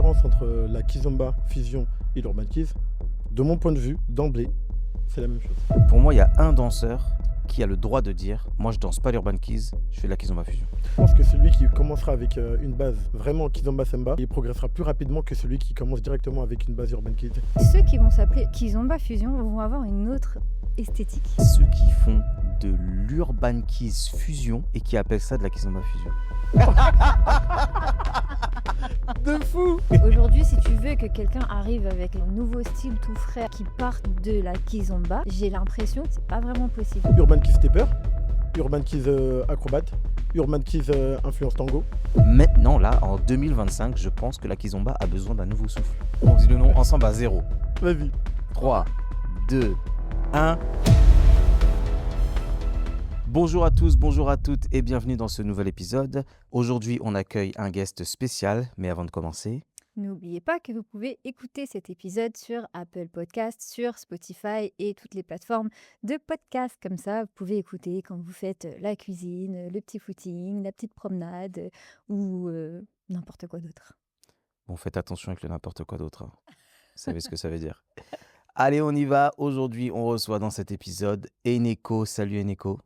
différence entre la kizomba fusion et l'urban kiz, de mon point de vue, d'emblée, c'est la même chose. Pour moi, il y a un danseur qui a le droit de dire « Moi, je danse pas l'urban kiz, je fais de la kizomba fusion Je pense que celui qui commencera avec une base vraiment kizomba semba, il progressera plus rapidement que celui qui commence directement avec une base urban kiz. Ceux qui vont s'appeler Kizomba Fusion vont avoir une autre esthétique. ». Ceux qui font de l'urban kiz fusion et qui appellent ça de la kizomba fusion. De fou! Aujourd'hui, si tu veux que quelqu'un arrive avec un nouveau style tout frais qui parte de la Kizomba, j'ai l'impression que c'est pas vraiment possible. Urban kiz stepper, urban kiz acrobate, urban kiz influence tango. Maintenant, là, en 2025, je pense que la kizomba a besoin d'un nouveau souffle. On dit le nom ensemble à 0. Vas-y. 3, 2, 1. Bonjour à tous, bonjour à toutes et bienvenue dans ce nouvel épisode. Aujourd'hui, on accueille un guest spécial, mais avant de commencer... N'oubliez pas que vous pouvez écouter cet épisode sur Apple Podcast, sur Spotify et toutes les plateformes de podcast. Comme ça, vous pouvez écouter quand vous faites la cuisine, le petit footing, la petite promenade ou n'importe quoi d'autre. Bon, faites attention avec le n'importe quoi d'autre. Hein. Vous savez ce que ça veut dire. Allez, on y va. Aujourd'hui, on reçoit dans cet épisode Eneko. Salut Eneko.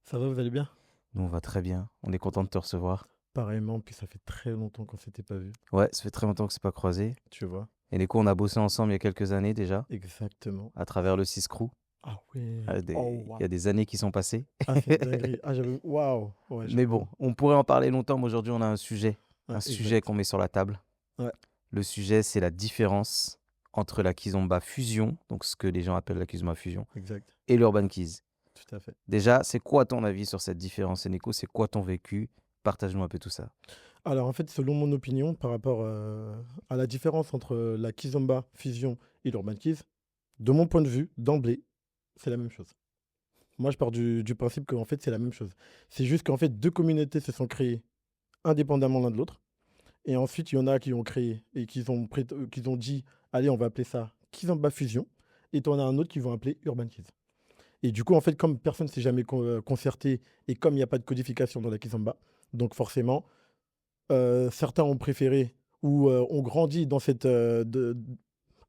Ça va, vous allez bien? Nous, on va très bien. On est content de te recevoir. Pareillement, puis ça fait très longtemps qu'on s'était pas vu, Ouais, ça fait très longtemps que c'est pas croisé. tu vois. Eneko, on a bossé ensemble il y a quelques années déjà, Exactement. à travers le 6 Crew. Ah ouais. Il Oh, y a des années qui sont passées. Ah, c'est une dinguerie. Ah, j'avais... Waouh. Ouais, Mais bon, on pourrait en parler longtemps, mais aujourd'hui, on a un sujet. Ouais, Un sujet qu'on met sur la table. Ouais. Le sujet, c'est la différence entre la kizomba fusion, donc ce que les gens appellent la kizomba fusion, exact. et l'urban kiz. Tout à fait. Déjà, c'est quoi ton avis sur cette différence, Eneko? C'est quoi ton vécu? Partage-nous un peu tout ça. Alors en fait, selon mon opinion, par rapport à la différence entre la kizomba fusion et l'urban kiz, de mon point de vue, d'emblée, c'est la même chose. Moi, je pars du principe qu'en fait, c'est la même chose. C'est juste qu'en fait, deux communautés se sont créées indépendamment l'un de l'autre. Et ensuite, il y en a qui ont créé et qui ont dit, allez, on va appeler ça kizomba fusion. Et tu en as un autre qui vont appeler urban kiz. Et du coup, en fait, comme personne ne s'est jamais concerté et comme il n'y a pas de codification dans la kizomba, donc forcément, certains ont préféré ou ont grandi dans cette,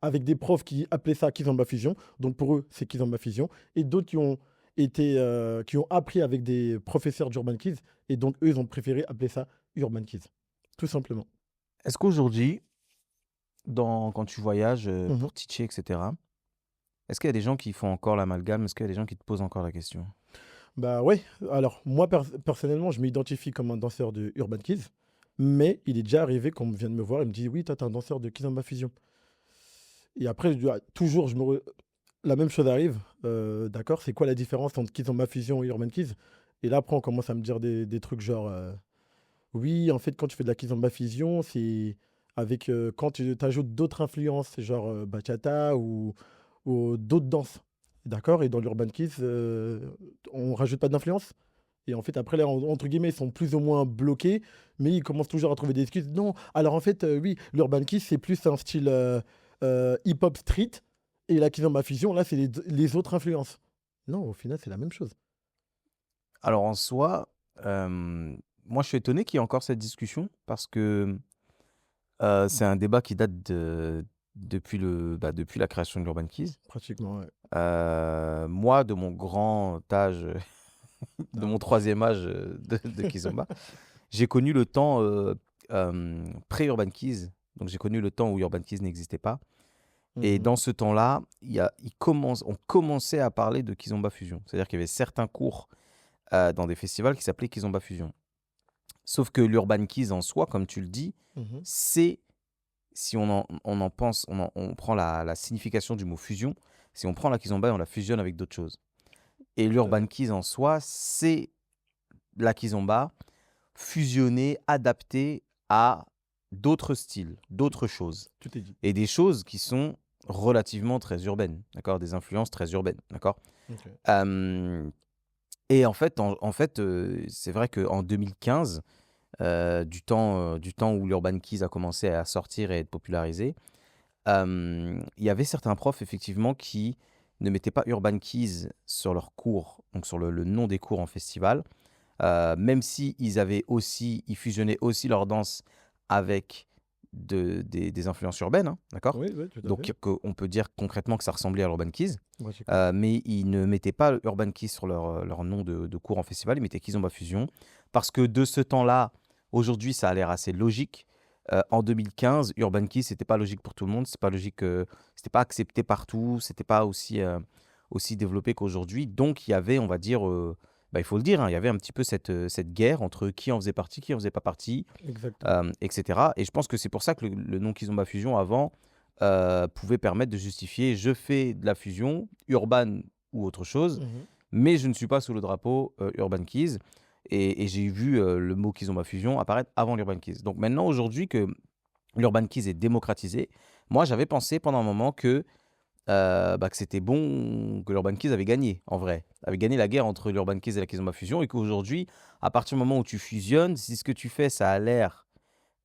avec des profs qui appelaient ça kizomba fusion. Donc pour eux, c'est kizomba fusion. Et d'autres qui ont appris avec des professeurs d'urban kiz. Et donc eux, ils ont préféré appeler ça urban kiz. Tout simplement. Est-ce qu'aujourd'hui, quand tu voyages Mhm. pour teacher, etc., est-ce qu'il y a des gens qui font encore l'amalgame? Est-ce qu'il y a des gens qui te posent encore la question? Bah ouais. Alors moi, personnellement, je m'identifie comme un danseur de urban kiz. Mais il est déjà arrivé qu'on vient de me voir et me dit, oui, toi, t'es un danseur de kizomba fusion. Et après, toujours, la même chose arrive. D'accord, c'est quoi la différence entre kizomba fusion et urban kiz? Et là, après, on commence à me dire des trucs genre, oui, en fait, quand tu fais de la kizomba fusion, c'est avec quand tu ajoutes d'autres influences, genre bachata ou d'autres danses. D'accord? Et dans l'urban kiz, on rajoute pas d'influence. Et en fait, après, là, entre guillemets, ils sont plus ou moins bloqués, mais ils commencent toujours à trouver des excuses. Non, alors en fait, oui, l'urban kiz, c'est plus un style hip-hop street. Et la kizomba fusion, là, c'est les autres influences. Non, au final, c'est la même chose. Alors en soi, moi je suis étonné qu'il y ait encore cette discussion parce que c'est un débat qui date depuis la création de l'urban kiz. Pratiquement, ouais. Moi, de mon grand âge, de Ah. mon troisième âge de kizomba, j'ai connu le temps pré-urban kiz. Donc j'ai connu le temps où urban kiz n'existait pas. Et Mhm. dans ce temps-là, on commençait à parler de kizomba fusion. C'est-à-dire qu'il y avait certains cours dans des festivals qui s'appelaient kizomba fusion. Sauf que l'urban kiz en soi, comme tu le dis, Mhm. c'est, si on en pense, on prend la signification du mot fusion, si on prend la kizomba et on la fusionne avec d'autres choses. Et l'urban kiz en soi, c'est la kizomba fusionnée, adaptée à d'autres styles, d'autres choses. Tout est dit. Et des choses qui sont relativement très urbaines, d'accord? Des influences très urbaines, d'accord? Ok. Et en fait, c'est vrai qu'en 2015, du temps où l'urban kiz a commencé à sortir et à être popularisé, il y avait certains profs effectivement qui ne mettaient pas urban kiz sur leurs cours, donc sur le nom des cours en festival, même si ils fusionnaient aussi leur danse avec des influences urbaines, hein, d'accord? Oui, oui, tout à Donc fait. on peut dire concrètement que ça ressemblait à l'Urban Keys, Moi, j'ai compris. mais ils ne mettaient pas Urban Keys sur leur nom de cours en festival, ils mettaient Kizomba Fusion parce que de ce temps-là, aujourd'hui, ça a l'air assez logique. En 2015, Urban Keys, c'était pas logique pour tout le monde, c'est pas logique, c'était pas accepté partout, c'était pas aussi développé qu'aujourd'hui. Donc il y avait, on va dire, il faut le dire, hein, il y avait un petit peu cette guerre entre qui en faisait partie, qui en faisait pas partie, Exactement. etc. Et je pense que c'est pour ça que le nom Kizomba Fusion avant pouvait permettre de justifier je fais de la fusion, urban ou autre chose, Mhm. mais je ne suis pas sous le drapeau Urban Keys. Et j'ai vu le mot Kizomba Fusion apparaître avant l'Urban Keys. Donc maintenant, aujourd'hui que l'Urban Keys est démocratisé, moi j'avais pensé pendant un moment que c'était bon, que l'Urban Keys avait gagné, en vrai. Avait gagné la guerre entre l'Urban Keys et la Kizomba Fusion, et qu'aujourd'hui, à partir du moment où tu fusionnes, si ce que tu fais, ça a l'air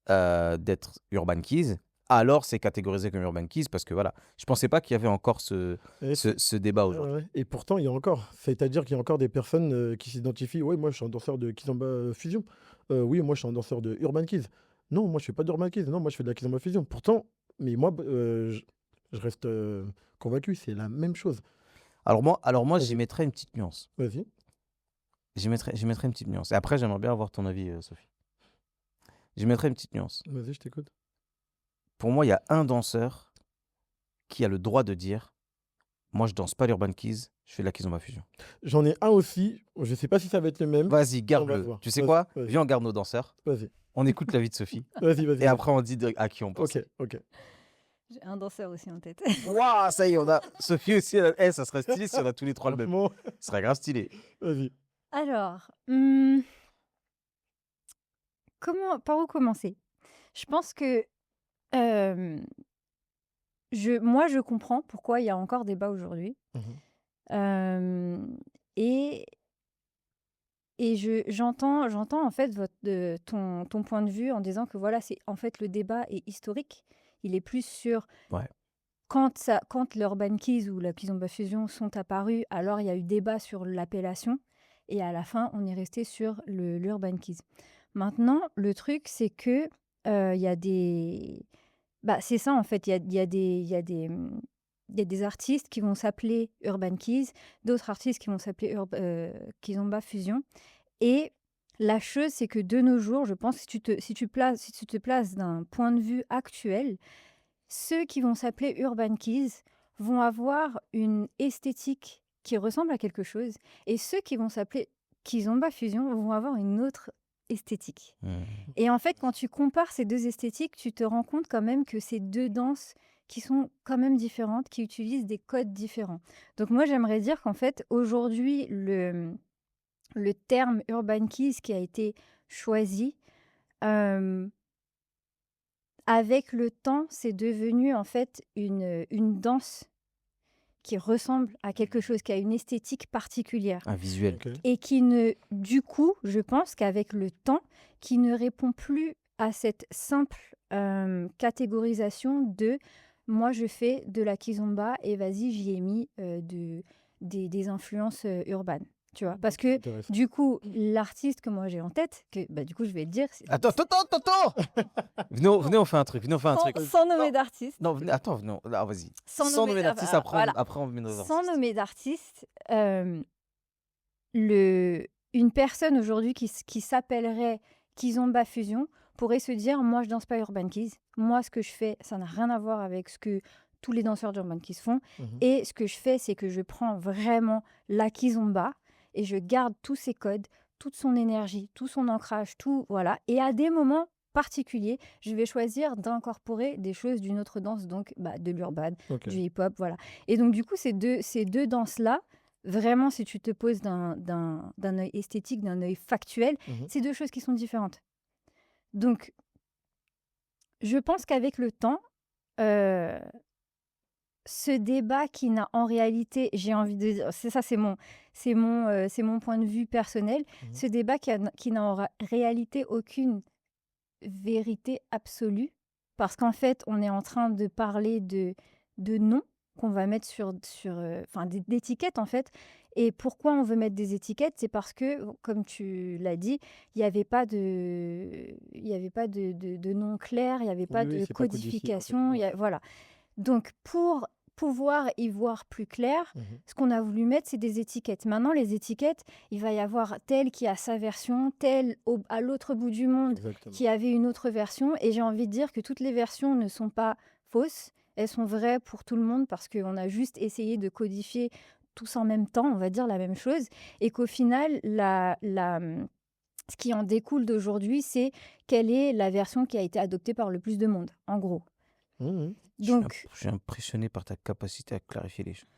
d'être Urban Keys, alors c'est catégorisé comme Urban Keys, parce que voilà, je pensais pas qu'il y avait encore ce, Et, ce, ce débat ouais, aujourd'hui. ouais. Et pourtant, il y a encore. C'est-à-dire qu'il y a encore des personnes qui s'identifient. Oui, moi, je suis un danseur de Kizomba Fusion. Oui, moi, je suis un danseur de Urban Keys. Non, moi, je fais pas d'Urban Keys. Non, moi, je fais de la Kizomba Fusion. Pourtant, mais moi, je reste convaincu, c'est la même chose. Alors moi j'y Vas-y, mettrais une petite nuance. vas-y. J'y mettrais une petite nuance. Et après, j'aimerais bien avoir ton avis, Sophie. J'y mettrais une petite nuance. Vas-y, je t'écoute. Pour moi, il y a un danseur qui a le droit de dire moi, je danse pas l'Urban Keys, je fais de la Kizomba Fusion. J'en ai un aussi. Je sais pas si ça va être le même. Vas-y, On va garde-le. voir. Tu sais Vas-y, quoi? vas-y, Viens, on garde nos danseurs. vas-y. On écoute l'avis de Sophie. Vas-y, vas-y, Et vas-y. après, on dit à qui on pense. Ok, ok. J'ai un danseur aussi en tête. Waouh, ça y est, on a. Sophie aussi, ça serait stylé si on a tous les trois le même. Franchement, Ce serait grave stylé. vas-y. Alors, par où commencer? Je pense que euh, moi, je comprends pourquoi il y a encore débat aujourd'hui. Mhm. Euh, et j'entends en fait ton point de vue en disant que voilà, c'est en fait le débat est historique. Il est plus sur Ouais. quand l'Urban Keys ou la Kizomba Fusion sont apparus, alors il y a eu débat sur l'appellation et à la fin, on est resté sur l'Urban Keys. Maintenant, le truc, c'est que il y a des c'est ça en fait, il y a des artistes qui vont s'appeler Urban Keys, d'autres artistes qui vont s'appeler Kizomba Fusion et la chose, c'est que de nos jours, je pense que si tu te places d'un point de vue actuel, ceux qui vont s'appeler Urban Keys vont avoir une esthétique qui ressemble à quelque chose et ceux qui vont s'appeler Kizomba Fusion vont avoir une autre esthétique. Mmh. Et en fait, quand tu compares ces 2 esthétiques, tu te rends compte quand même que c'est 2 danses qui sont quand même différentes, qui utilisent des codes différents. Donc moi, j'aimerais dire qu'en fait, aujourd'hui, le terme Urban Keys qui a été choisi, hem, avec le temps, c'est devenu en fait une danse qui ressemble à quelque chose, qui a une esthétique particulière Un visuel. Ok. et du coup, je pense qu'avec le temps, qui ne répond plus à cette simple catégorisation de moi je fais de la kizomba et vas-y j'y ai mis des influences urbaines. Tu vois, parce que Intéressant. du coup, l'artiste que moi j'ai en tête, du coup je vais le dire, Attends. Venez, on fait un truc. sans nommer d'artiste, Non, venez, attends, non. Ah, vas-y. sans Sans nommer nommer d'ar- d'artiste, alors, après, voilà, après on met nos sans artistes. nommer d'artiste, une personne aujourd'hui qui s'appellerait Kizomba Fusion pourrait se dire moi je danse pas Urban Keys, moi ce que je fais ça n'a rien à voir avec ce que tous les danseurs d'Urban Keys font Mhm. et ce que je fais c'est que je prends vraiment la Kizomba et je garde tous ses codes, toute son énergie, tout son ancrage, tout voilà et à des moments particuliers, je vais choisir d'incorporer des choses d'une autre danse, donc de l'urban, Ok. du hip-hop, voilà. Et donc du coup, ces deux danses-là, vraiment, si tu te poses d'un œil esthétique, d'un œil factuel, Mhm. c'est deux choses qui sont différentes. Donc, je pense qu'avec le temps, euh, ce débat qui n'a en réalité, j'ai envie de dire, c'est mon point de vue personnel, Mhm. ce débat qui n'a en réalité aucune vérité absolue, parce qu'en fait, on est en train de parler de noms qu'on va mettre d'étiquettes en fait, Et pourquoi on veut mettre des étiquettes? C'est parce que, comme tu l'as dit, il n'y avait pas de nom clair, il n'y avait pas Oui, oui, de c'est pas codifié, en fait. codification, Ouais. voilà. Donc pour pouvoir y voir plus clair, Mhm. ce qu'on a voulu mettre, c'est des étiquettes. Maintenant, les étiquettes, il va y avoir tel qui a sa version, tel à l'autre bout du monde Exactement. qui avait une autre version. Et j'ai envie de dire que toutes les versions ne sont pas fausses, elles sont vraies pour tout le monde parce qu'on a juste essayé de codifier tous en même temps, on va dire la même chose. Et qu'au final, ce qui en découle d'aujourd'hui, c'est quelle est la version qui a été adoptée par le plus de monde, en gros. Mhm. Donc, Je suis impressionné par ta capacité à clarifier les choses.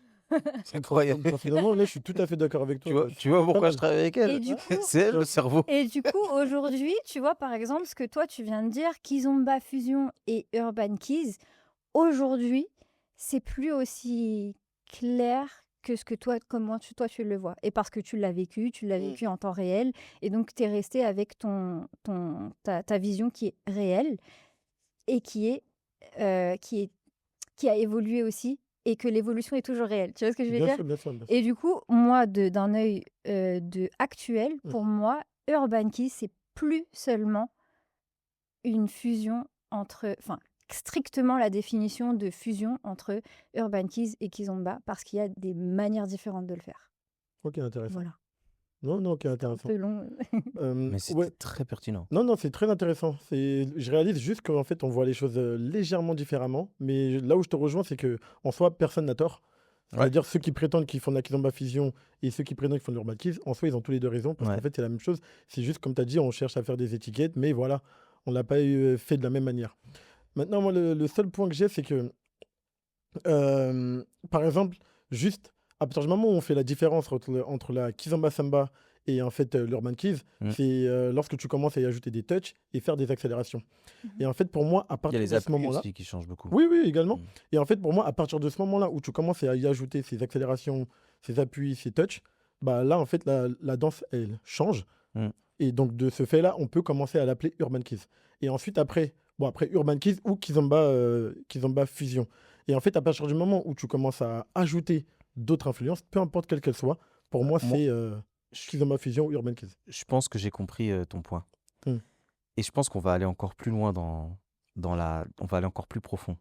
C'est incroyable. Donc, finalement, là, je suis tout à fait d'accord avec toi. Tu vois Pas pourquoi je mal. travaille avec et elle? du coup, C'est elle, le cerveau. Et du coup, aujourd'hui, tu vois, par exemple, ce que toi, tu viens de dire, Kizomba Fusion et Urban Keys, aujourd'hui, c'est plus aussi clair que ce que toi, toi, tu le vois. Et parce que tu l'as Mm. vécu en temps réel, et donc tu es resté avec ta vision qui est réelle et qui a évolué aussi, et que l'évolution est toujours réelle. Tu vois ce que je veux Bien dire? sûr, bien sûr, bien sûr. Et du coup, moi, d'un œil actuel, Mm. pour moi, Urban Key, c'est plus seulement une fusion entre, enfin, strictement la définition de fusion entre Urban Keys et Kizomba, parce qu'il y a des manières différentes de le faire. Ok, intéressant. Voilà, Non, non, ok, un intéressant. peu long. Mais c'était Ouais. très pertinent. Non, non, c'est très intéressant. Je réalise juste qu'en fait, on voit les choses légèrement différemment. Mais là où je te rejoins, c'est que en soi, personne n'a tort. Ouais. C'est-à-dire ceux qui prétendent qu'ils font de la Kizomba Fusion et ceux qui prétendent qu'ils font de l'Urban Keys, en soi, ils ont tous les deux raison parce Ouais. qu'en fait, c'est la même chose. C'est juste, comme tu as dit, on cherche à faire des étiquettes, mais voilà, on l'a pas fait de la même manière. Maintenant, moi, le seul point que j'ai, c'est que, par exemple, juste à partir du moment où on fait la différence entre la Kizomba Samba et en fait l'Urban Keys, Mm. c'est lorsque tu commences à y ajouter des touches et faire des accélérations. Et en fait, pour moi, à Il y a partir les de ce appuis moment-là, aussi qui changent beaucoup. oui, oui, également. Mm. Et en fait, pour moi, à partir de ce moment-là où tu commences à y ajouter ces accélérations, ces appuis, ces touches, bah là, en fait, la danse, elle change. Mm. Et donc, de ce fait-là, on peut commencer à l'appeler Urban Keys. Et ensuite, après Urban Keys ou Kizomba Fusion. Et en fait, à partir du moment où tu commences à ajouter d'autres influences, peu importe quelles qu'elles soient, pour moi, Moi, c'est je Kizomba Fusion ou Urban Keys. je pense que j'ai compris ton point. Mm. Et je pense qu'on va aller encore plus loin on va aller encore plus profond.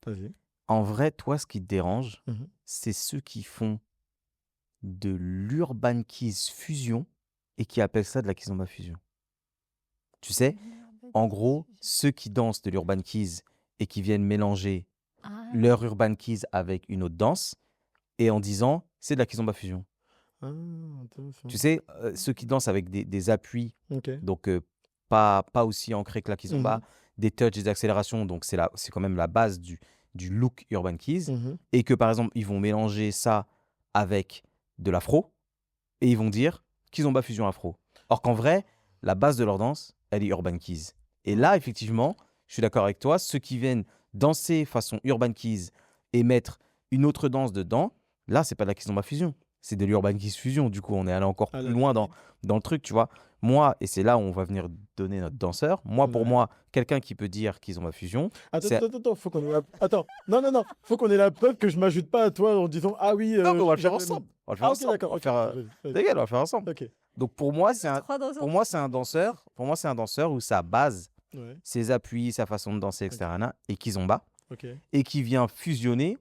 Vas-y. En vrai, toi, ce qui te dérange, Mhm. c'est ceux qui font de l'Urban Keys Fusion et qui appellent ça de la Kizomba Fusion. Tu sais, en gros, ceux qui dansent de l'Urban Keys et qui viennent mélanger Ah. leur Urban Keys avec une autre danse et en disant c'est de la Kizomba Fusion. Ah, intéressant. Tu sais, ceux qui dansent avec des appuis, Ok. donc pas aussi ancrés que la Kizomba, des touches, des accélérations, donc c'est quand même la base du look Urban Keys, Mhm. et que par exemple, ils vont mélanger ça avec de l'afro, et ils vont dire Kizomba Fusion Afro. Or qu'en vrai, la base de leur danse, elle est Urban Keys. Et là, effectivement, je suis d'accord avec toi, ceux qui viennent danser façon Urban Keys et mettre une autre danse dedans, là, c'est pas de la Kizomba Fusion, c'est de l'Urban Keys Fusion. Du coup, on est allé encore À la plus loin limite. dans le truc, tu vois. Moi, et c'est là où on va venir donner notre danseur, moi, pour Ouais. moi, quelqu'un qui peut dire Kizomba Fusion, c'est... Attends, faut qu'on ait la... Attends, non, faut qu'on ait la preuve que je m'ajoute pas à toi en disant ah oui. Non, mais on va le faire j'avais- ensemble. On va le faire Ah ok, ensemble. d'accord. On va Ok, faire, vas-y, vas-y. T'inquiète, on va le faire ensemble. Ok. Donc pour moi, c'est un danseur. Pour moi, c'est un danseur où sa base, Ouais. ses appuis, sa façon de danser, etc. Et Kizomba, Ok. et qui vient fusionner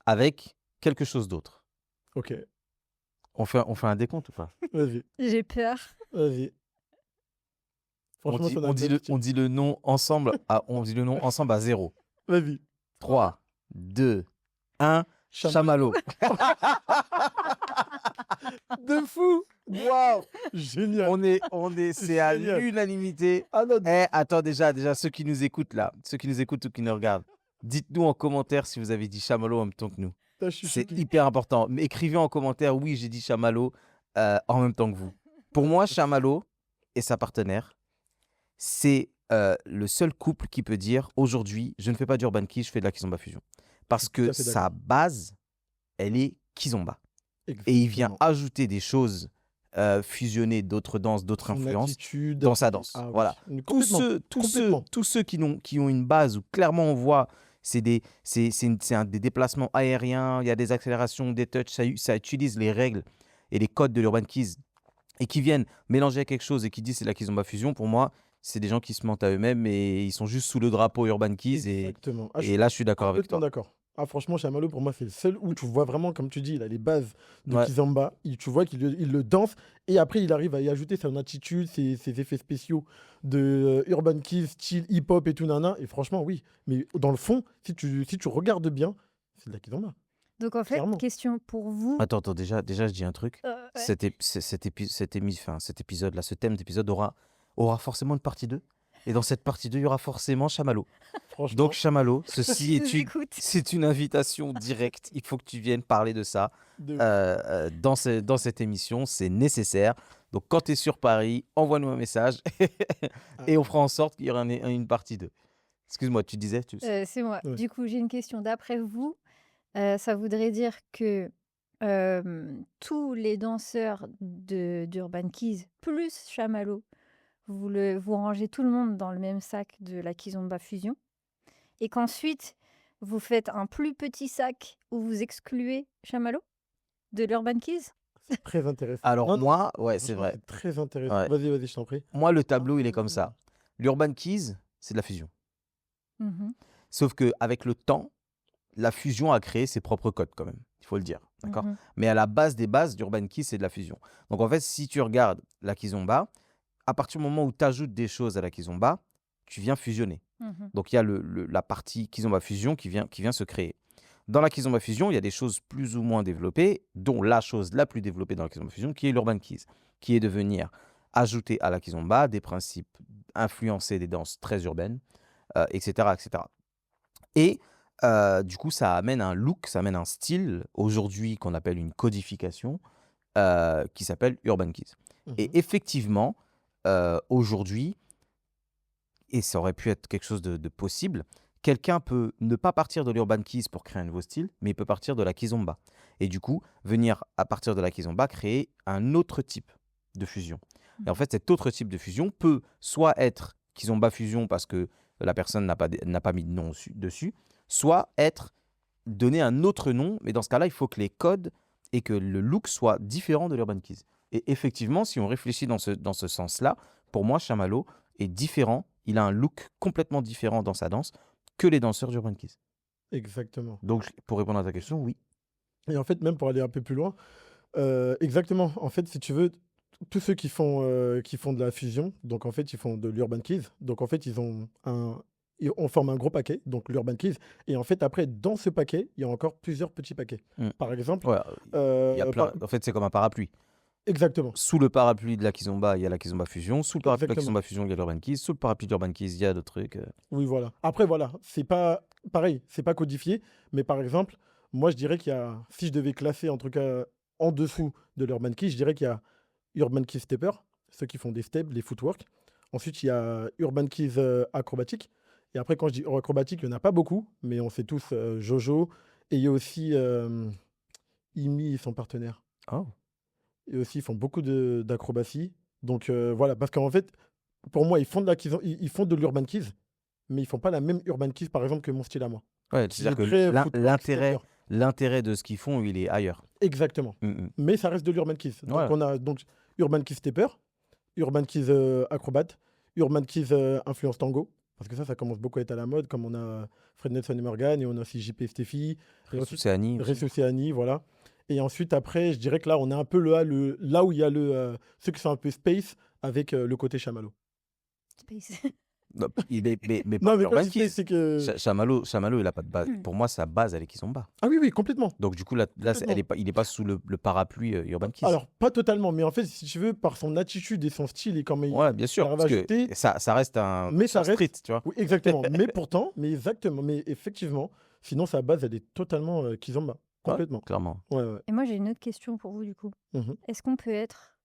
avec quelque chose d'autre. Ok. On fait un décompte ou pas? Vas-y. J'ai peur. Vas-y. Franchement, ça On dit le nom ensemble à 0. Vas-y. 3, 2, 1. Chamallow. De fou. Waouh. Génial. C'est à Génial. l'unanimité. Ah non. Attends, déjà, ceux qui nous écoutent là, ceux qui nous écoutent ou qui nous regardent, dites-nous en commentaire si vous avez dit chamallow en même temps que nous. je suis C'est choqué. hyper important. Mais écrivez en commentaire, oui, j'ai dit chamallow en même temps que vous. Pour moi, chamallow et sa partenaire, c'est le seul couple qui peut dire aujourd'hui, je ne fais pas d'Urban Keys, je fais de la Kizomba Fusion. Parce Tout à que fait sa base, elle est Kizomba. Et il vient Exactement. ajouter des choses fusionner d'autres danses, d'autres Son influences attitude. dans sa danse. Ah oui. Voilà. Complètement. Tous ceux qui ont une base où clairement on voit des déplacements aériens, il y a des accélérations, des touches, ça utilise les règles et les codes de l'Urban Keys et qui viennent mélanger à quelque chose et qui disent c'est la Kizomba Fusion. Pour moi, c'est des gens qui se mentent à eux-mêmes et ils sont juste sous le drapeau Urban Keys Exactement. Ah, je et suis là, je suis d'accord avec complètement toi. d'accord. Ah, franchement, Chamallow, pour moi, c'est le seul où tu vois vraiment, comme tu dis, il a les bases de Ouais. Kizomba. Tu vois il le danse. Et après, il arrive à y ajouter son attitude, ses effets spéciaux de Urban Keys, style hip-hop et tout, nana. Et franchement, oui. Mais dans le fond, si tu regardes bien, c'est de la Kizomba, Donc en fait, clairement. question pour vous. Attends, déjà, je dis un truc. Ouais. Cet épisode-là, ce thème d'épisode aura forcément une partie 2. Et dans cette partie 2, il y aura forcément Chamallow. Franchement, Donc, Chamallow, Je ceci nous écoute. c'est une invitation directe. Il faut que tu viennes parler de ça de ouf. dans cette émission. C'est nécessaire. Donc, quand tu es sur Paris, envoie-nous un message et on fera en sorte qu'il y aura une partie 2. Excuse-moi, tu disais C'est moi. Ouais. Du coup, j'ai une question. D'après vous, ça voudrait dire que tous les danseurs d'Urban Keys plus Chamallow, vous rangez tout le monde dans le même sac de la Kizomba Fusion et qu'ensuite, vous faites un plus petit sac où vous excluez Chamallow de l'Urban Keys? C'est très intéressant. Alors, Non, non, moi, ouais, c'est franchement, vrai. c'est très intéressant. Ouais. Vas-y, je t'en prie. Moi, le tableau, il est comme ça. L'Urban Keys, c'est de la fusion. Mhm, Sauf qu'avec le temps, la fusion a créé ses propres codes quand même, il faut le dire. D'accord. mhm, Mais à la base des bases, d'Urban Keys, c'est de la fusion. Donc en fait, si tu regardes la Kizomba, à partir du moment où tu ajoutes des choses à la Kizomba, tu viens fusionner. mhm. Donc il y a la partie Kizomba Fusion qui vient se créer. Dans la Kizomba Fusion, il y a des choses plus ou moins développées, dont la chose la plus développée dans la Kizomba Fusion, qui est l'Urban Keys, qui est de venir ajouter à la Kizomba des principes influencés des danses très urbaines, etc., etc. Et du coup, ça amène un look, ça amène un style, aujourd'hui qu'on appelle une codification, qui s'appelle Urban Keys. Mhm. Et effectivement, aujourd'hui, et ça aurait pu être quelque chose de possible, quelqu'un peut ne pas partir de l'Urban Keys pour créer un nouveau style, mais il peut partir de la Kizomba. Et du coup, venir à partir de la Kizomba créer un autre type de fusion. Et en fait, cet autre type de fusion peut soit être Kizomba Fusion parce que la personne n'a pas mis de nom dessus, soit donner un autre nom, mais dans ce cas-là, il faut que les codes et que le look soit différent de l'Urban Keys. Et effectivement, si on réfléchit dans ce sens-là, pour moi, Chamallow est différent. Il a un look complètement différent dans sa danse que les danseurs d'Urban Keys. Exactement. Donc, pour répondre à ta question, oui. Et en fait, même pour aller un peu plus loin, exactement. En fait, si tu veux, tous ceux qui font de la fusion, donc en fait, ils font de l'Urban Keys. Donc en fait, on forme un gros paquet, donc l'Urban Keys. Et en fait, après, dans ce paquet, il y a encore plusieurs petits paquets. Mm. Par exemple, Ouais, il y a plein. En fait, c'est comme un parapluie. exactement. Sous le parapluie de la Kizomba, il y a la Kizomba Fusion. Sous le parapluie de la Exactement. Kizomba Fusion, il y a l'Urban Keys. Sous le parapluie de l'Urban Keys, il y a d'autres trucs. Oui, voilà. Après, voilà, c'est pas pareil, c'est pas codifié, mais par exemple, moi, je dirais qu'il y a, si je devais classer en tout cas en dessous de l'Urban Key, je dirais qu'il y a Urban Keys Stepper, ceux qui font des steps, les footwork. Ensuite, il y a Urban Keys acrobatique. Et après, quand je dis acrobatique, il n'y en a pas beaucoup, mais on sait tous Jojo. Et il y a aussi Imi et son partenaire. Oh. Et aussi, ils font beaucoup d'acrobatie. Donc voilà, parce qu'en fait, pour moi, ils font de l'Urban Keys, mais ils font pas la même Urban Keys, par exemple, que mon style à moi. Ouais, Qui c'est-à-dire est que très footwork, stepper. l'intérêt de ce qu'ils font, il est ailleurs. Exactement. Mais ça reste de l'Urban Keys. Donc Ouais. on a donc Urban Keys Stepper, Urban Keys Acrobat, Urban Keys Influence Tango. Parce que ça commence beaucoup à être à la mode, comme on a Fred Nelson et Morgan, et on a aussi JP Steffi, et ensuite C'est Annie aussi. Ressus et Annie, voilà. Et ensuite, après, je dirais que là, on a un peu là où il y a ceux qui sont un peu space avec le côté chamallow. Space. Non, mais Non, pas mais quand Urban je dis space, Keys. c'est que. Chamallow, il a pas de base. Pour moi, sa base, elle est Kizomba. Ah oui, complètement. Donc, du coup, là Complètement. il est pas sous le parapluie Urban Keys. Alors, pas totalement, mais en fait, si tu veux, par son attitude et son style et comment Ouais, bien sûr. arrive à Parce que ajouter. ça reste un Mais ça street, reste. tu vois. Oui, exactement. Mais effectivement, sinon, sa base, elle est totalement Kizomba. Ouais, Complètement. clairement. Ouais, ouais. Et moi, j'ai une autre question pour vous, du coup. Mhm. Est-ce qu'on peut être.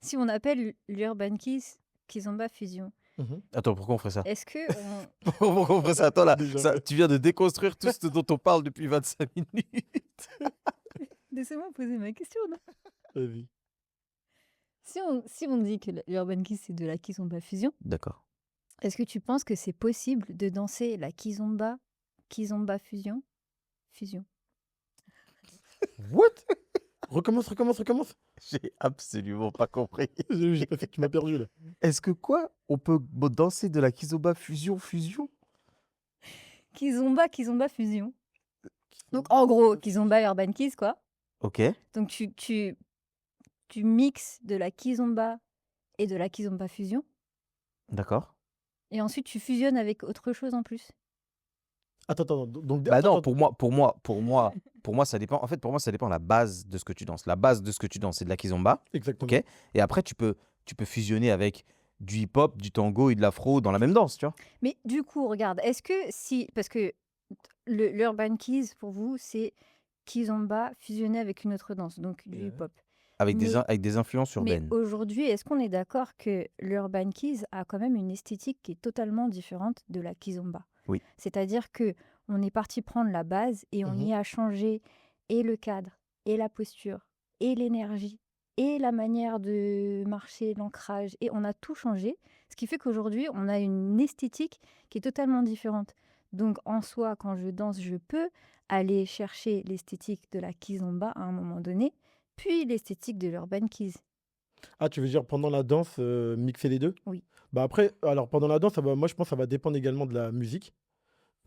Si on appelle l'Urban Keys Kizomba Fusion, Mhm. Attends, pourquoi on ferait ça? est-ce que on. Pourquoi on ferait ça? Attends, là, Déjà. tu viens de déconstruire tout ce dont on parle depuis 25 minutes. Laissez-moi poser ma question, là. Vas-y. Si on dit que l'Urban Keys, c'est de la Kizomba Fusion, D'accord. Est-ce que tu penses que c'est possible de danser la kizomba fusion? Fusion. What? Recommence. J'ai absolument pas compris. J'ai pas fait que tu m'as perdu là. Est-ce que quoi? On peut danser de la kizomba fusion? Kizomba fusion. Donc en gros, kizomba urban kiz quoi. Ok, Donc tu mixes de la kizomba et de la kizomba fusion d'accord. et ensuite tu fusionnes avec autre chose en plus. Attends, donc Bah non, attends. pour moi, ça dépend. En fait, pour moi, ça dépend de la base de ce que tu danses. La base de ce que tu danses, c'est de la kizomba, Exactement. ok? Et après, tu peux fusionner avec du hip-hop, du tango et de l'afro dans la même danse, tu vois? Mais du coup, regarde, est-ce que si parce que l'urban kiz pour vous, c'est kizomba fusionné avec une autre danse, donc du Ouais. hip-hop. Avec Mais avec des influences Mais urbaines. aujourd'hui, est-ce qu'on est d'accord que l'urban kiz a quand même une esthétique qui est totalement différente de la kizomba? Oui. C'est-à-dire que on est parti prendre la base et on Mhm. y a changé et le cadre, et la posture, et l'énergie, et la manière de marcher, l'ancrage, et on a tout changé, ce qui fait qu'aujourd'hui, on a une esthétique qui est totalement différente. Donc en soi, quand je danse, je peux aller chercher l'esthétique de la kizomba à un moment donné, puis l'esthétique de l'urban kiz. Ah, tu veux dire pendant la danse, mixer les deux? Oui. Bah après, alors pendant la danse, moi je pense que ça va dépendre également de la musique.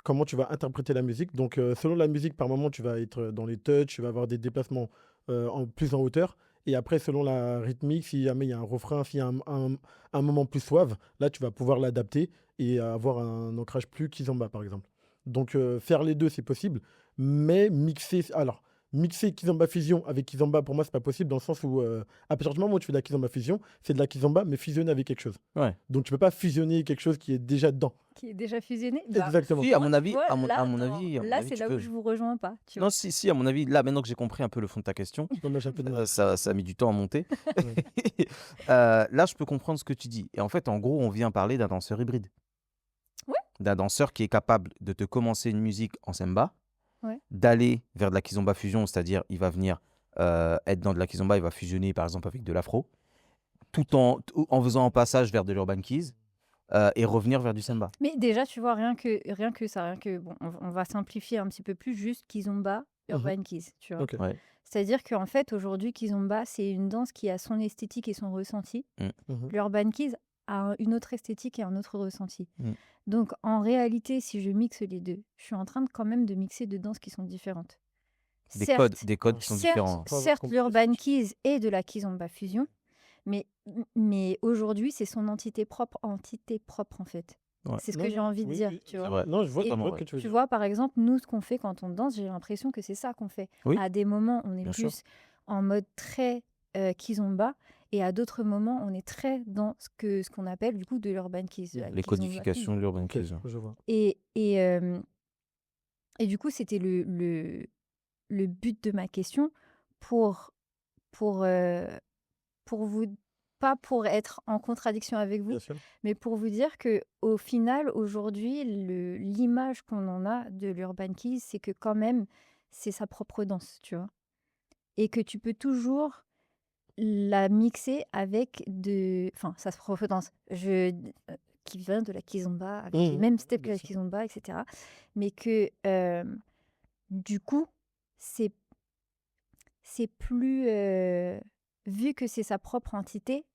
Comment tu vas interpréter la musique. Donc selon la musique, par moment, tu vas être dans les touches, tu vas avoir des déplacements plus en hauteur. Et après, selon la rythmique, si jamais il y a un refrain, s'il y a un moment plus suave, là, tu vas pouvoir l'adapter et avoir un ancrage plus kizomba, par exemple. Donc faire les deux, c'est possible. Mais mixer kizomba fusion avec kizomba, pour moi, c'est pas possible dans le sens où, à partir du moment où tu fais de la kizomba fusion, c'est de la kizomba, mais fusionnée avec quelque chose. Ouais. Donc tu peux pas fusionner quelque chose qui est déjà dedans. Qui est déjà fusionné? Bah, Exactement. Si, à moi, mon tu avis, vois, à mon là, avis, c'est tu là où peux. je vous rejoins pas, tu Non, vois. si, à mon avis, là, maintenant que j'ai compris un peu le fond de ta question, Je me lâche un peu de mal. ça a mis du temps à monter. Ouais. Là, je peux comprendre ce que tu dis. Et en fait, en gros, on vient parler d'un danseur hybride. Ouais. D'un danseur qui est capable de te commencer une musique en semba, Ouais. d'aller vers de la kizomba fusion, c'est-à-dire il va venir être dans de la kizomba, il va fusionner par exemple avec de l'afro, tout en faisant un passage vers de l'urban kiz et revenir vers du semba. Mais déjà, tu vois, rien que ça, bon, on va simplifier un petit peu plus, juste kizomba, urban kiz, tu vois. Ok. Ouais. C'est-à-dire qu'en fait, aujourd'hui, kizomba, c'est une danse qui a son esthétique et son ressenti. Mhm. L'urban kiz a une autre esthétique et un autre ressenti. Mm. Donc, en réalité, si je mixe les deux, je suis en train quand même de mixer deux danses qui sont différentes. Des Certes, codes qui sont différents. certes, Compris. l'urban kiz est de la kizomba fusion, mais aujourd'hui, c'est son entité propre en fait. Ouais. C'est ce Non, que j'ai non, envie de oui, dire, oui, tu c'est vois. vrai. Non, je vois, Et je vois ouais. ce que tu veux Tu dire. vois, par exemple, nous, ce qu'on fait quand on danse, j'ai l'impression que c'est ça qu'on fait. Oui. À des moments, on est Bien sûr. plus en mode très kizomba, et à d'autres moments, on est très dans ce qu'on appelle du coup de l'urban kiz, de la Les kizomba codifications kiz. de l'urban Ok, kiz. je vois. Et du coup, c'était le but de ma question pour, pour, euh, pour vous, pas pour être en contradiction avec vous, Bien sûr. mais pour vous dire que au final, aujourd'hui, l'image qu'on en a de l'urban kiz, c'est que quand même, c'est sa propre danse, tu vois. Et que tu peux toujours la mixer avec enfin, sa propre danse, qui vient de la kizomba, avec les mêmes steps que Bien la sûr. kizomba, etc. Mais que du coup, c'est plus vu que c'est sa propre entité,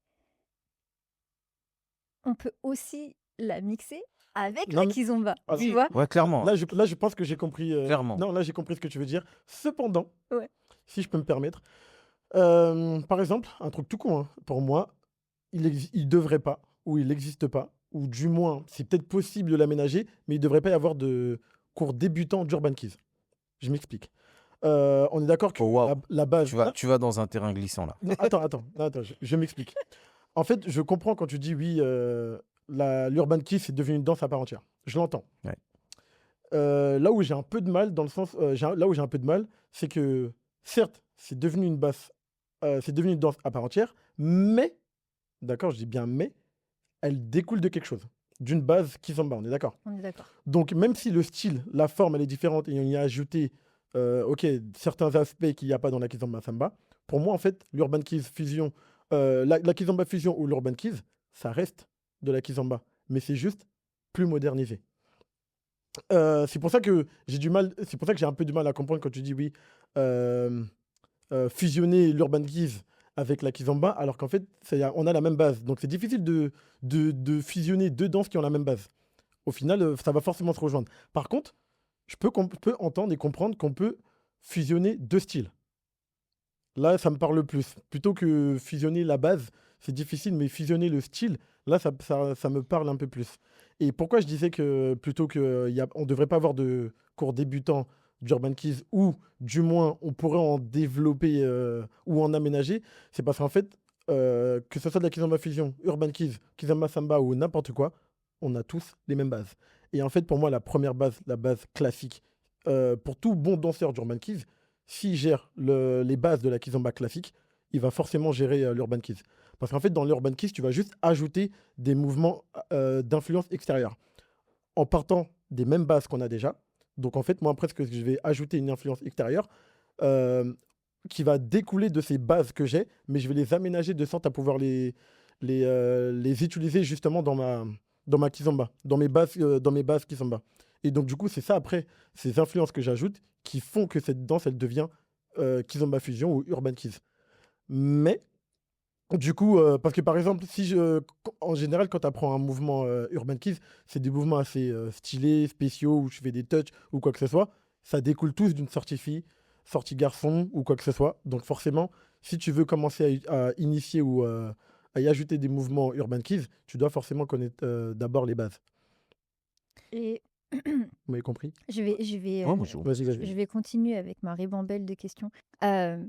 on peut aussi la mixer avec Non, la mais kizomba, alors, tu vois. Ouais, clairement. là, je pense que j'ai compris. Clairement. Non, là, j'ai compris ce que tu veux dire. Cependant, Ouais. si je peux me permettre, par exemple, un truc tout con, hein, pour moi, il devrait pas, ou il n'existe pas, ou du moins, c'est peut-être possible de l'aménager, mais il devrait pas y avoir de cours débutant d'Urban Kids. Je m'explique. On est d'accord que Oh, waouh. la base. Hein Tu vas dans un terrain glissant là. Non, attends, je m'explique. En fait, je comprends quand tu dis oui, l'Urban Kids c'est devenu une danse à part entière. Je l'entends. Ouais. Là où j'ai un peu de mal, dans le sens, là où j'ai un peu de mal, c'est que certes, c'est devenu une c'est devenu une danse à part entière, mais, d'accord, je dis bien mais, elle découle de quelque chose, d'une base kizomba, on est d'accord. On est d'accord. Donc même si le style, la forme, elle est différente et on y a ajouté, ok, certains aspects qu'il n'y a pas dans la kizomba samba, pour moi en fait, l'urban kiz fusion, la kizomba fusion ou l'urban kiz, ça reste de la kizomba, mais c'est juste plus modernisé. C'est pour ça que c'est pour ça que j'ai un peu du mal à comprendre quand tu dis oui, euh, fusionner l'Urban Keys avec la Kizomba, alors qu'en fait, on a la même base. Donc c'est difficile de fusionner deux danses qui ont la même base. Au final, ça va forcément se rejoindre. Par contre, je peux entendre et comprendre qu'on peut fusionner deux styles. Là, ça me parle plus. Plutôt que fusionner la base, c'est difficile, mais fusionner le style, là, ça me parle un peu plus. Et pourquoi je disais que plutôt que on ne devrait pas avoir de cours débutants d'Urban Keys, ou du moins on pourrait en développer ou en aménager, c'est parce qu'en fait, que ce soit de la Kizomba Fusion, Urban Keys, Kizomba Samba ou n'importe quoi, on a tous les mêmes bases. Et en fait, pour moi, la première base, la base classique, pour tout bon danseur d'Urban Keys, s'il gère les bases de la kizomba classique, il va forcément gérer l'urban keys. Parce qu'en fait, dans l'urban keys, tu vas juste ajouter des mouvements d'influence extérieure en partant des mêmes bases qu'on a déjà. Donc en fait, moi, presque, je vais ajouter une influence extérieure euh, qui va découler de ces bases que j'ai, mais je vais les aménager de sorte à pouvoir les utiliser justement dans ma kizomba, dans mes bases kizomba. Et donc du coup, c'est ça après, ces influences que j'ajoute qui font que cette danse, elle devient kizomba fusion ou urban keys. Mais du coup, parce que par exemple, en général, quand tu apprends un mouvement Urban Keys, c'est des mouvements assez stylés, spéciaux, où je fais des touches ou quoi que ce soit. Ça découle tous d'une sortie fille, sortie garçon ou quoi que ce soit. Donc forcément, si tu veux commencer à initier ou à y ajouter des mouvements Urban Keys, tu dois forcément connaître d'abord les bases. Et Vous m'avez compris? Ouais, moi, Vas-y, je vas-y. vais continuer avec ma ribambelle de questions. Euh,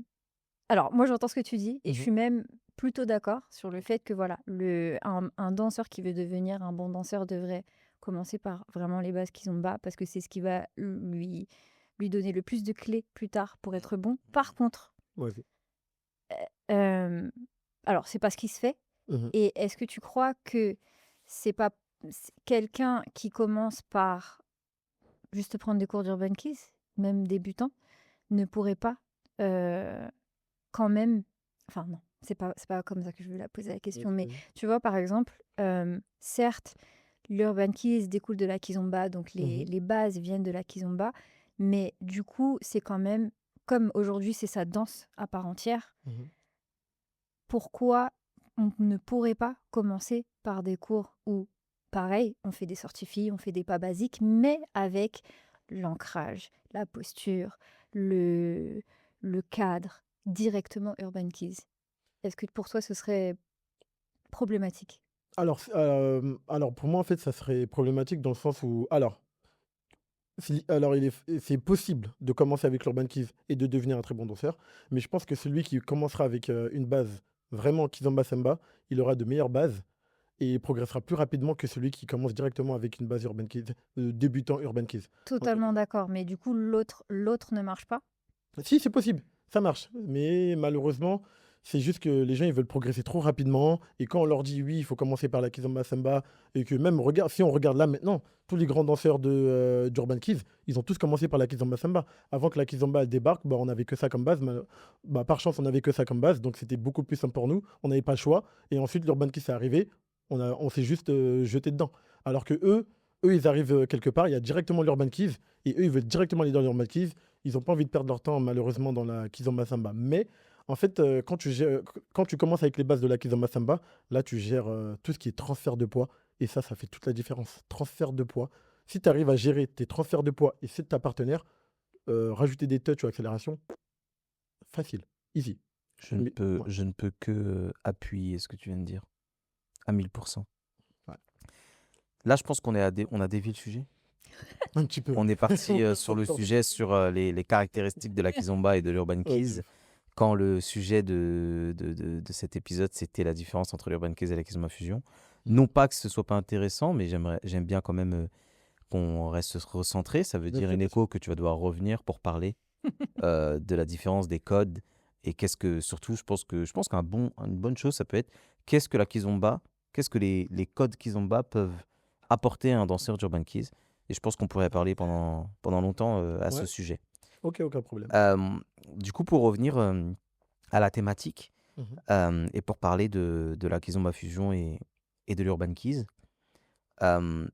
Alors, moi, j'entends ce que tu dis et je Mhm. suis même plutôt d'accord sur le fait que voilà, un danseur qui veut devenir un bon danseur devrait commencer par vraiment les bases qui sont bas parce que c'est ce qui va lui donner le plus de clés plus tard pour être bon. Par contre, Vas-y. euh, alors, c'est pas ce qui se fait. Mhm. Et est-ce que tu crois que c'est pas quelqu'un qui commence par juste prendre des cours d'Urban Keys, même débutant, ne pourrait pas euh, quand même, enfin non, c'est pas comme ça que je veux la poser la question, Vas-y, mais vas-y. tu vois, par exemple, certes, l'Urban Keys découle de la Kizomba, donc les, Mhm. les bases viennent de la Kizomba, mais du coup, c'est quand même, comme aujourd'hui, c'est sa danse à part entière, Mhm. pourquoi on ne pourrait pas commencer par des cours où, pareil, on fait des sorties filles, on fait des pas basiques, mais avec l'ancrage, la posture, le, le cadre, directement Urban Keys. Est-ce que pour toi, ce serait problématique? Alors pour moi, en fait, ça serait problématique dans le sens où. Alors, c'est possible de commencer avec l'Urban Keys et de devenir un très bon danseur, mais je pense que celui qui commencera avec une base vraiment Kizomba Samba, il aura de meilleures bases et il progressera plus rapidement que celui qui commence directement avec une base Urban Keys, débutant Urban Keys. Euh, Totalement d'accord, mais du coup, l'autre ne marche pas? Si, c'est possible, ça marche. Mais malheureusement, c'est juste que les gens, ils veulent progresser trop rapidement. Et quand on leur dit oui, il faut commencer par la Kizomba Samba, et que même, regarde, si on regarde là maintenant, tous les grands danseurs d'Urban Kids, ils ont tous commencé par la Kizomba Samba. Avant que la Kizomba elle débarque, bah, on n'avait que ça comme base. Bah, par chance, on n'avait que ça comme base, donc c'était beaucoup plus simple pour nous. On n'avait pas le choix. Et ensuite, l'Urban Kids est arrivé, on s'est juste jeté dedans. Alors que eux, ils arrivent quelque part, il y a directement l'Urban Kids, et eux, ils veulent directement aller dans l'Urban Kids. Ils n'ont pas envie de perdre leur temps, malheureusement, dans la Kizomba Samba. Mais en fait, quand tu commences avec les bases de la Kizomba Samba, là, tu gères tout ce qui est transfert de poids. Et ça fait toute la différence. Transfert de poids. Si tu arrives à gérer tes transferts de poids et ceux de ta partenaire, rajouter des touches ou accélération, facile, easy. Mais, ouais, je ne peux que appuyer ce que tu viens de dire à 1000%. ouais. Là, je pense on a dévié le sujet. Un petit peu. On est parti sur le Attends. sujet sur les caractéristiques de la Kizomba et de l'Urban Ouais, Keys. Quand le sujet de cet épisode, c'était la différence entre l'Urban Keys et la Kizomba Fusion. Non pas que ce soit pas intéressant, mais j'aime bien quand même qu'on reste recentré. Ça veut bien dire, sûr, bien sûr. Eneko, que tu vas devoir revenir pour parler de la différence des codes. Et qu'est-ce que, surtout, je pense une bonne chose, ça peut être qu'est-ce que la Kizomba, qu'est-ce que les codes Kizomba peuvent apporter à un danseur d'Urban Keys. Et je pense qu'on pourrait parler pendant longtemps à ce Ouais, sujet. ok, aucun problème. Euh, du coup, pour revenir à la thématique Mhm. et pour parler de la Kizomba Fusion et de l'Urban Keys, euh,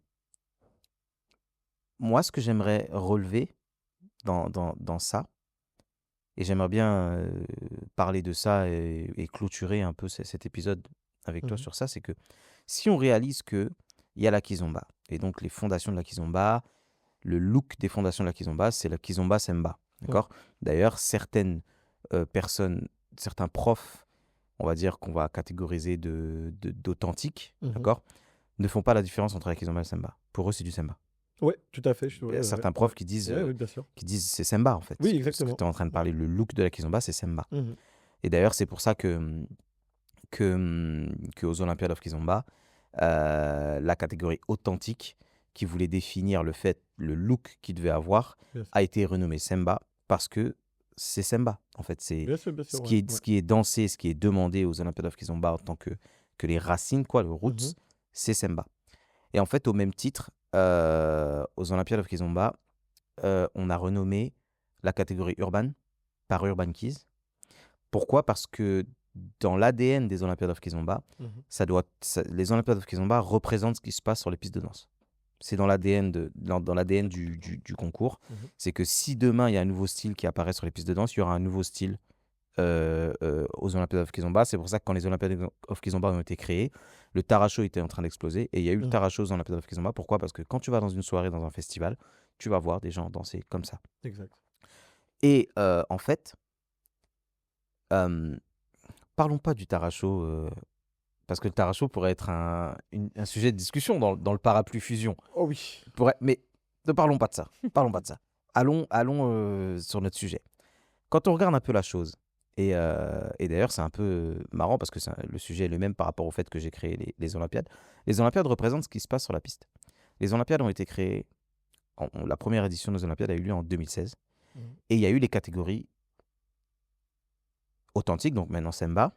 moi, ce que j'aimerais relever dans ça, et j'aimerais bien parler de ça et clôturer un peu cet épisode avec toi Mhm. sur ça, c'est que si on réalise qu'il y a la Kizomba, et donc les fondations de la Kizomba, le look des fondations de la Kizomba, c'est la Kizomba Semba. Ouais. D'accord? D'ailleurs, certaines personnes, certains profs, on va dire qu'on va catégoriser d'authentiques, Mhm. d'accord, ne font pas la différence entre la Kizomba et le Semba. Pour eux, c'est du Semba. Ouais, tout à fait. Il y a Ouais, certains profs ouais. qui disent, Ouais, oui, bien sûr. c'est Semba en fait. Oui, Ce que exactement. tu es en train de parler, le look de la Kizomba, c'est Semba. Mhm. Et d'ailleurs, c'est pour ça que aux Olympiades of Kizomba, la catégorie authentique qui voulait définir le look qu'il devait avoir, Bien sûr. a été renommé Semba parce que c'est Semba. En fait, c'est Bien sûr, ce ouais. qui est, Ouais. ce qui est dansé, ce qui est demandé aux Olympiades of Kizomba en tant que les racines, quoi, le roots, Mhm. c'est Semba. Et en fait, au même titre, aux Olympiades of Kizomba, on a renommé la catégorie urban par Urban Keys. Pourquoi? Parce que dans l'ADN des Olympiades of Kizomba, Mhm. les Olympiades of Kizomba représentent ce qui se passe sur les pistes de danse. C'est dans l'ADN dans l'ADN du concours. Mhm. C'est que si demain il y a un nouveau style qui apparaît sur les pistes de danse, il y aura un nouveau style aux Olympiades of Kizomba. C'est pour ça que quand les Olympiades of Kizomba ont été créées, le Taracho était en train d'exploser et il y a eu le Mhm. Taracho aux Olympiades of Kizomba. Pourquoi? Parce que quand tu vas dans une soirée, dans un festival, tu vas voir des gens danser comme ça. Exact. Et en fait, euh, parlons pas du Taracho, parce que le Taracho pourrait être un sujet de discussion dans le parapluie fusion. Oh oui. Mais ne parlons pas de ça. Parlons pas de ça. Allons sur notre sujet. Quand on regarde un peu la chose, et d'ailleurs c'est un peu marrant parce que le sujet est le même par rapport au fait que j'ai créé les Olympiades. Les Olympiades représentent ce qui se passe sur la piste. Les Olympiades ont été créées, la première édition des Olympiades a eu lieu en 2016, Mhm. et il y a eu les catégories authentiques, donc maintenant Semba,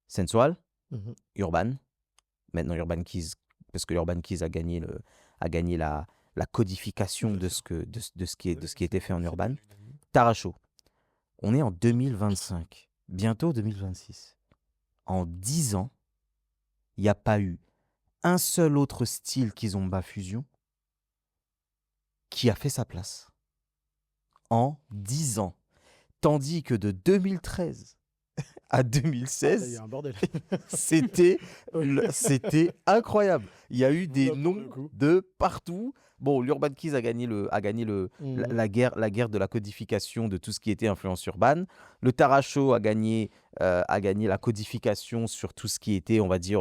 Sensual, Mhm. Urban, maintenant Urban Keys, parce que Urban Keys a gagné la codification Bien de sûr. ce qui était fait en Urban. Taracho, on est en 2025, bientôt 2026. En 10 ans, il n'y a pas eu un seul autre style Kizomba Fusion qui a fait sa place. En 10 ans. Tandis que de 2013 à Ah, là, il y 2016, a un bordel. c'était Ouais. c'était incroyable. Il y a eu des Là, pour le noms coup. de partout. Bon, l'Urban Keys a gagné Mhm. la guerre de la codification de tout ce qui était influence urbaine. Le Taracho a gagné la codification sur tout ce qui était, on va dire,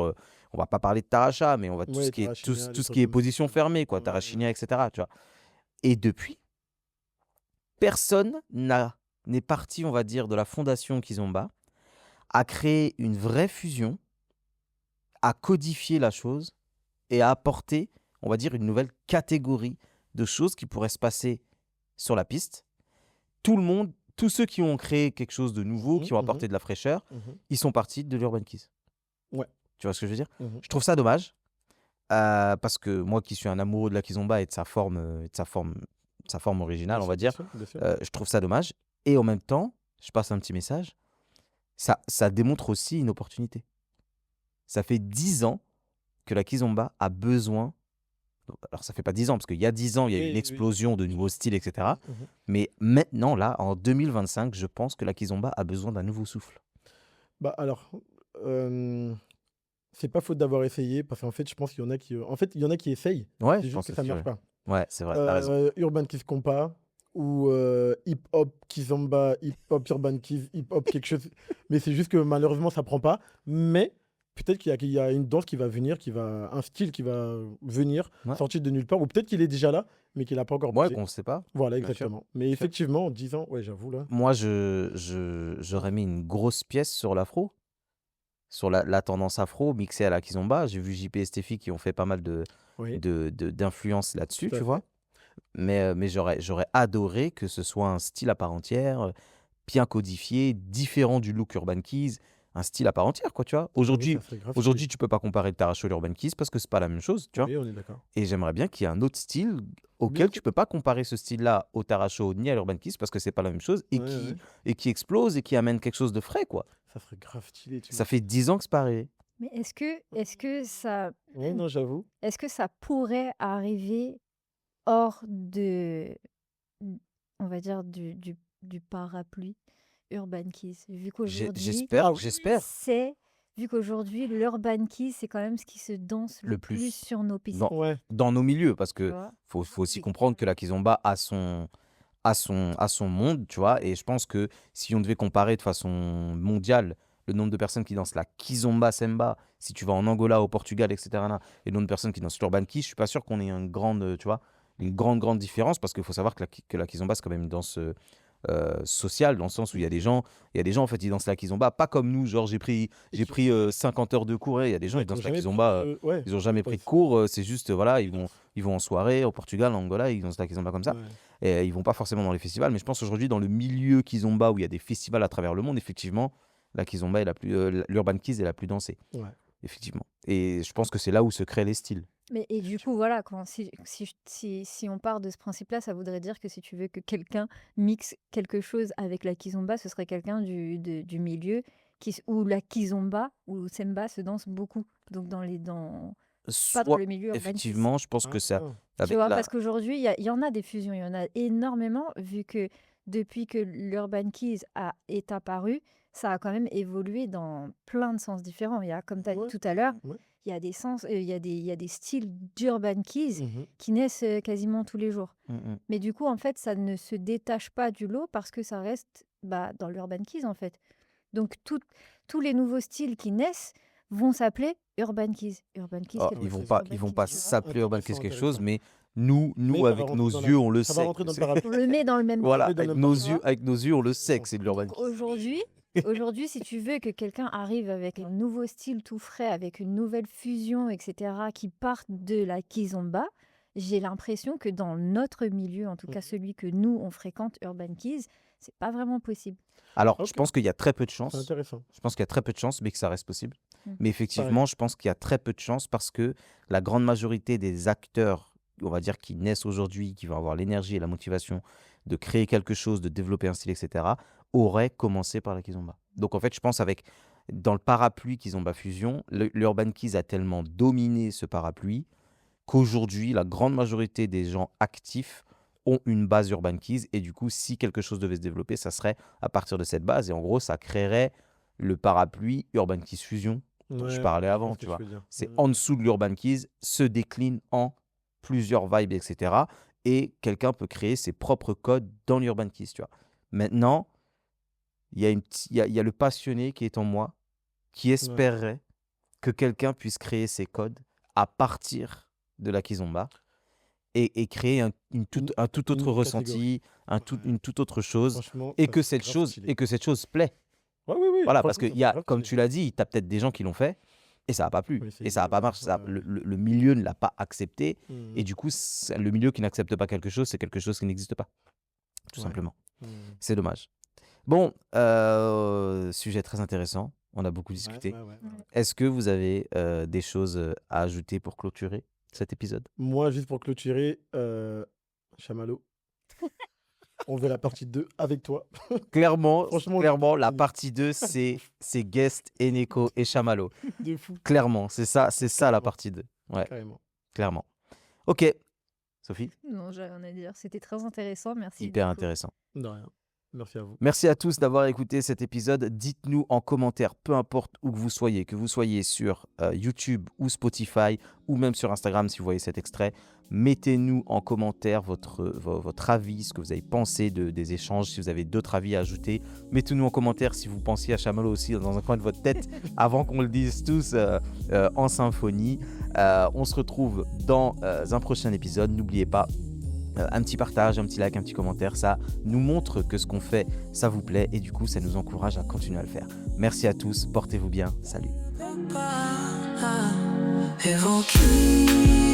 on va pas parler de Taracha, mais on va Ouais, Tarachinia, tout les ce trucs qui est comme ça. position fermée, quoi, Ouais, ouais. Tarachinia, etc. Tu vois. Et depuis, personne n'est parti, on va dire, de la fondation Kizomba, à créer une vraie fusion, à codifier la chose et à apporter, on va dire, une nouvelle catégorie de choses qui pourraient se passer sur la piste. Tout le monde, tous ceux qui ont créé quelque chose de nouveau, Mhm. qui ont Mhm. apporté de la fraîcheur, Mhm. ils sont partis de l'Urban Keys. Ouais. Tu vois ce que je veux dire? Mhm. Je trouve ça dommage, parce que moi qui suis un amoureux de la Kizomba et de sa forme Bien originale, on va sûr, bien dire, sûr, bien sûr. je trouve ça dommage. Et en même temps, je passe un petit message, ça démontre aussi une opportunité. Ça fait 10 ans que la Kizomba a besoin. Alors, ça fait pas 10 ans, parce qu'il y a 10 ans, il y a eu une Oui, oui. explosion de nouveaux styles, etc. Mhm. Mais maintenant, là, en 2025, je pense que la Kizomba a besoin d'un nouveau souffle. Bah alors, c'est pas faute d'avoir essayé, parce qu'en fait, je pense qu'il y en a qui, en fait, il y en a qui essayent, Ouais, c'est je juste pense que ça aussi, marche ouais. pas. Ouais, c'est vrai, t'as raison. Urban Kiss Compa ou Hip Hop Kizomba, Hip Hop Urban Kiss, Hip Hop quelque chose. Mais c'est juste que malheureusement, ça prend pas. Mais peut-être qu'il y a une danse qui va venir, un style qui va venir, Ouais, sortir de nulle part, ou peut-être qu'il est déjà là, mais qu'il n'a pas encore ouais bougé. qu'on ne sait pas, Voilà, bien sûr. exactement. Mais Bien sûr. effectivement, en 10 ans, ouais, j'avoue là. Moi, j'aurais mis une grosse pièce sur l'afro, sur la tendance afro mixée à la Kizomba. J'ai vu JP et Steffi qui ont fait pas mal Oui, d'influence là-dessus, tout à tu fait. vois. Mais j'aurais adoré que ce soit un style à part entière, bien codifié, différent du look Urban Keys, un style à part entière, quoi, tu vois. Ah oui, ça serait grave stylé. Aujourd'hui, tu peux pas comparer le Taracho et l'Urban Keys parce que c'est pas la même chose, tu vois. Oui, on est d'accord. Et j'aimerais bien qu'il y ait un autre style Bien auquel sûr. tu peux pas comparer ce style-là au Taracho ni à l'Urban Keys parce que c'est pas la même chose Ouais, ouais. et qui explose et qui amène quelque chose de frais, quoi. Ça serait grave stylé, tu Ça vois. fait 10 ans que c'est pas arrivé. Mais est-ce que ça Ouais, non, j'avoue. est-ce que ça pourrait arriver hors de, on va dire, du parapluie Urban Keys. J'espère, Ah oui, j'espère. Vu qu'aujourd'hui, l'Urban Keys, c'est quand même ce qui se danse le Le plus plus sur nos pistes. dans, ouais. dans nos milieux, parce Tu que vois? faut aussi C'est comprendre que la kizomba a son monde, tu vois. Et je pense que si on devait comparer de façon mondiale le nombre de personnes qui dansent la kizomba semba, si tu vas en Angola, au Portugal, etc., là, et le nombre de personnes qui dansent l'urban key, je suis pas sûr qu'on ait tu vois, une grande différence, parce qu'il faut savoir que la kizomba, c'est quand même une danse sociale, dans le sens où il y a des gens en fait, ils dansent la kizomba, pas comme nous, genre Et j'ai qui, pris 50 heures de cours, et il y a des gens, ouais, ils qui ont dansent la jamais pris kizomba, de. Ouais, ils ont jamais pris de pause. cours, c'est juste, voilà, ils vont en soirée, au Portugal, en Angola, ils dansent la kizomba comme ça. Ouais. Et ils vont pas forcément dans les festivals, mais je pense aujourd'hui dans le milieu kizomba où il y a des festivals à travers le monde, effectivement, la kizomba est l'urban kiz est la plus dansée, Ouais. effectivement. Et je pense que c'est là où se créent les styles. Et du coup, voilà, si on part de ce principe-là, ça voudrait dire que si tu veux que quelqu'un mixe quelque chose avec la kizomba, ce serait quelqu'un du milieu où la kizomba ou semba se danse beaucoup. Donc pas dans Soit, le milieu urban kiz. effectivement, je pense que ça, Ah, Tu avec vois, la, parce qu'aujourd'hui, il y en a des fusions, il y en a énormément, vu que depuis que l'Urban Keys est apparu, ça a quand même évolué dans plein de sens différents. Il y a, comme tu as dit ouais. tout à l'heure, Ouais. il y a des sens, il y a des styles d'Urban Keys Mhm. qui naissent quasiment tous les jours. Mm, mm. Mais du coup, en fait, ça ne se détache pas du lot parce que ça reste dans l'Urban Keys, en fait. Donc, tous les nouveaux styles qui naissent vont s'appeler Urban Keys. Urban Keys Oh, Ah ouais, quelque chose, c'est ils Urban vont Keys, pas tu vois. s'appeler urban kiz intéressant, quelque chose, intéressant. mais Mais nous ça va avec nos rentrer dans yeux, on le ça va sait rentrer que dans le c'est, On parapluie. le met dans le même voilà, On met dans le parapluie, même parapluie. avec nos yeux, on le sait que c'est de l'urban Donc kiz. aujourd'hui, si tu veux que quelqu'un arrive avec un nouveau style tout frais, avec une nouvelle fusion, etc., qui parte de la kizomba, j'ai l'impression que dans notre milieu, en tout cas Mhm. celui que nous on fréquente, Urban Keys, c'est pas vraiment possible. Alors, je Ok, pense qu'il y a très peu de c'est chances. intéressant. Je pense qu'il y a très peu de chances, mais que ça reste possible. Mm. Mais Pareil. effectivement, je pense qu'il y a très peu de chances parce que la grande majorité des acteurs, on va dire, qui naissent aujourd'hui, qui vont avoir l'énergie et la motivation de créer quelque chose, de développer un style, etc., auraient commencé par la kizomba. Donc, en fait, je pense dans le parapluie kizomba fusion, l'Urban Keys a tellement dominé ce parapluie qu'aujourd'hui, la grande majorité des gens actifs ont une base Urban Keys. Et du coup, si quelque chose devait se développer, ça serait à partir de cette base. Et en gros, ça créerait le parapluie Urban Keys Fusion dont je Ouais, parlais je vois avant, ce que tu tu vois. veux dire. C'est en dessous de l'Urban Keys, se décline en plusieurs vibes, etc. Et quelqu'un peut créer ses propres codes dans l'Urban Keys, tu vois. Maintenant, il y a le passionné qui est en moi, qui Ouais. espérerait que quelqu'un puisse créer ses codes à partir de la kizomba et créer un Une, tout une autre autre catégorie. ressenti, Ouais. une toute autre chose, Franchement, et ça que serait grave stylé. cette chose plaît. Ouais, oui, oui. Voilà, parce Franchement, que ça serait grave comme stylé. tu l'as dit, tu as peut-être des gens qui l'ont fait et ça n'a pas plu. Oui, Et ça n'a pas marché. ouais, ouais. Le milieu ne l'a pas accepté. Mhm. Et du coup, le milieu qui n'accepte pas quelque chose, c'est quelque chose qui n'existe pas. Tout Ouais. simplement. Mhm. C'est dommage. Bon, sujet très intéressant. On a beaucoup Ouais, discuté. ouais, ouais, ouais, ouais. Est-ce que vous avez des choses à ajouter pour clôturer cet épisode? Moi, juste pour clôturer, Chamallow, on veut la partie 2 avec toi. Franchement, Franchement, la partie 2, c'est Guest, Eneko et Chamallow. de fou. Clairement, c'est ça la Carrément. partie 2. Ouais, Carrément. clairement. Ok, Sophie, Non, j'ai rien à dire. C'était très intéressant. Merci. hyper Nico. intéressant. De rien. Merci à vous. Merci à tous d'avoir écouté cet épisode. Dites-nous en commentaire, peu importe où que vous soyez sur YouTube ou Spotify ou même sur Instagram si vous voyez cet extrait. Mettez-nous en commentaire votre avis, ce que vous avez pensé des échanges, si vous avez d'autres avis à ajouter. Mettez-nous en commentaire si vous pensiez à Chamallow aussi dans un coin de votre tête avant qu'on le dise tous en symphonie. On se retrouve dans un prochain épisode. N'oubliez pas, un petit partage, un petit like, un petit commentaire, ça nous montre que ce qu'on fait, ça vous plaît et du coup, ça nous encourage à continuer à le faire. Merci à tous, portez-vous bien, salut. Evoquei